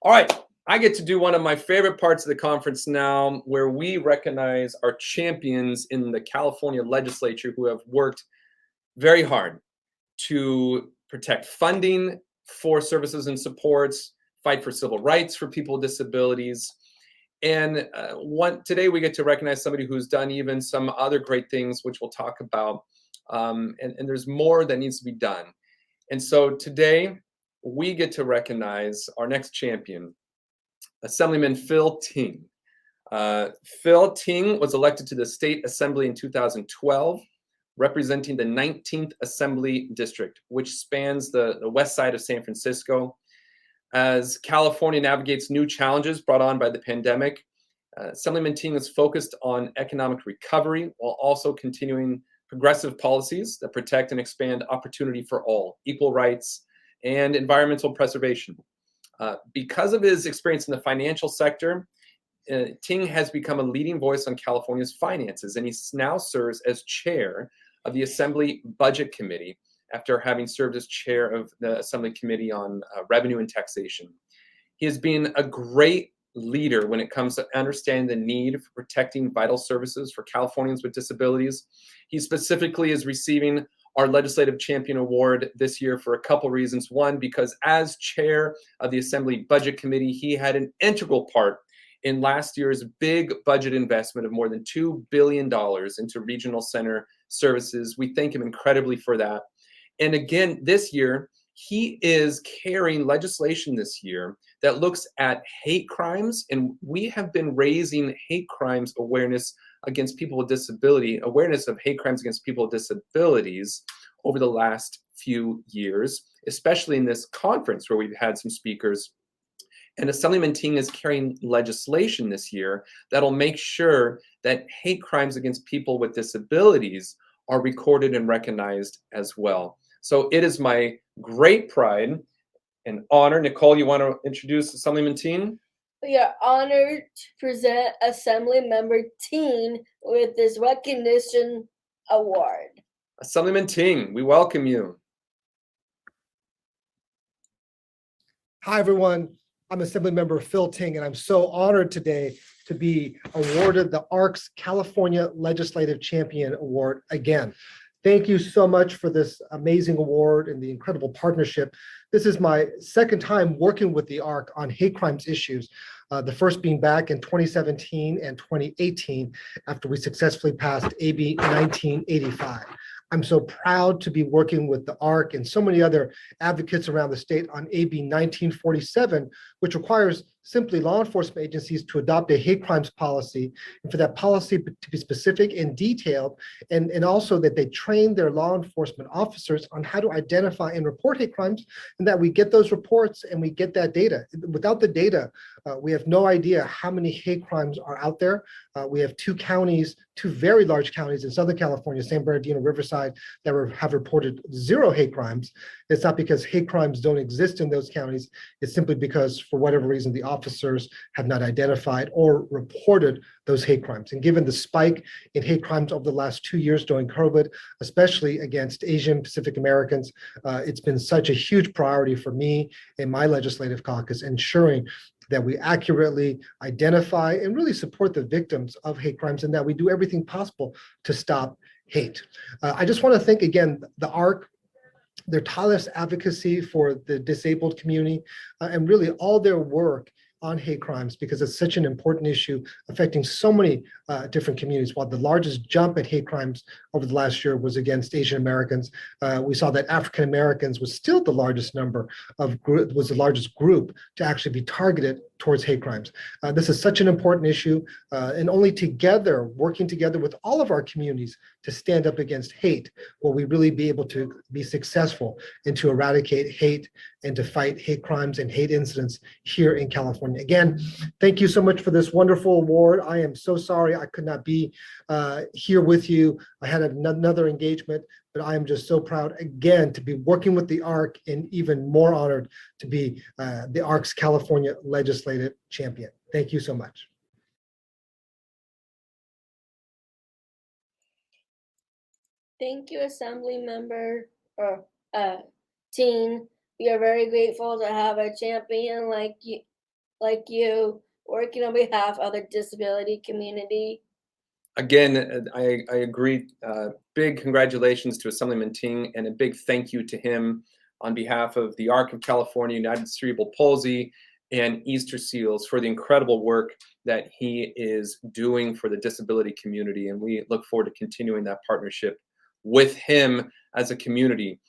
All right, I get to do one of my favorite parts of the conference now, where we recognize our champions in the California legislature who have worked very hard to protect funding for services and supports, fight for civil rights for people with disabilities. And today we get to recognize somebody who's done even some other great things, which we'll talk about. And there's more that needs to be done. And so today we get to recognize our next champion, Assemblyman Phil Ting. Phil Ting was elected to the State Assembly in 2012, representing the 19th Assembly District, which spans the west side of San Francisco. As California navigates new challenges brought on by the pandemic, Assemblyman Ting is focused on economic recovery while also continuing progressive policies that protect and expand opportunity for all, equal rights, and environmental preservation. Because of his experience in the financial sector, Ting has become a leading voice on California's finances, and he now serves as chair of the Assembly Budget Committee after having served as chair of the Assembly Committee on Revenue and Taxation. He has been a great leader when it comes to understanding the need for protecting vital services for Californians with disabilities. He specifically is receiving our Legislative Champion Award this year for a couple reasons. One, because as chair of the Assembly Budget Committee, he had an integral part in last year's big budget investment of more than $2 billion into regional center services. We thank him incredibly for that. And again, this year, he is carrying legislation this year that looks at hate crimes. And we have been raising hate crimes awareness against people with disability, awareness of hate crimes against people with disabilities over the last few years, especially in this conference where we've had some speakers. And Assemblyman Ting is carrying legislation this year that'll make sure that hate crimes against people with disabilities are recorded and recognized as well. So it is my great pride and honor. Nicole, you want to introduce Assemblyman Ting? We are honored to present Assemblymember Ting with this recognition award. Assemblyman Ting, we welcome you. Hi, everyone. I'm Assemblymember Phil Ting, and I'm so honored today to be awarded the ARC's California Legislative Champion Award again. Thank you so much for this amazing award and the incredible partnership. This is my second time working with the ARC on hate crimes issues, the first being back in 2017 and 2018 after we successfully passed AB 1985. I'm so proud to be working with the ARC and so many other advocates around the state on AB 1947, which requires simply law enforcement agencies to adopt a hate crimes policy, and for that policy to be specific and detailed, and also that they train their law enforcement officers on how to identify and report hate crimes, and that we get those reports and we get that data. Without the data, we have no idea how many hate crimes are out there. We have two very large counties in Southern California, San Bernardino, Riverside, that have reported 0 hate crimes. It's not because hate crimes don't exist in those counties. It's simply because, for whatever reason, the officers have not identified or reported those hate crimes. And given the spike in hate crimes over the last 2 years during COVID, especially against Asian Pacific Americans, it's been such a huge priority for me and my legislative caucus, ensuring that we accurately identify and really support the victims of hate crimes, and that we do everything possible to stop hate. I just want to thank again the ARC, their tireless advocacy for the disabled community, and really all their work on hate crimes, because it's such an important issue affecting so many different communities. While the largest jump at hate crimes over the last year was against Asian Americans, we saw that African Americans was still the largest group to actually be targeted towards hate crimes. This is such an important issue, and only together, working together with all of our communities to stand up against hate, will we really be able to be successful and to eradicate hate and to fight hate crimes and hate incidents here in California. Again, thank you so much for this wonderful award. I am so sorry I could not be here with you. I had another engagement, but I am just so proud again to be working with the ARC, and even more honored to be the ARC's California Legislative Champion. Thank you so much. Thank you, Assemblymember Ting. We are very grateful to have a champion like like you working on behalf of the disability community. Again, I agree. Big congratulations to Assemblyman Ting, and a big thank you to him on behalf of the ARC of California, United Cerebral Palsy, and Easter Seals for the incredible work that he is doing for the disability community. And we look forward to continuing that partnership with him as a community.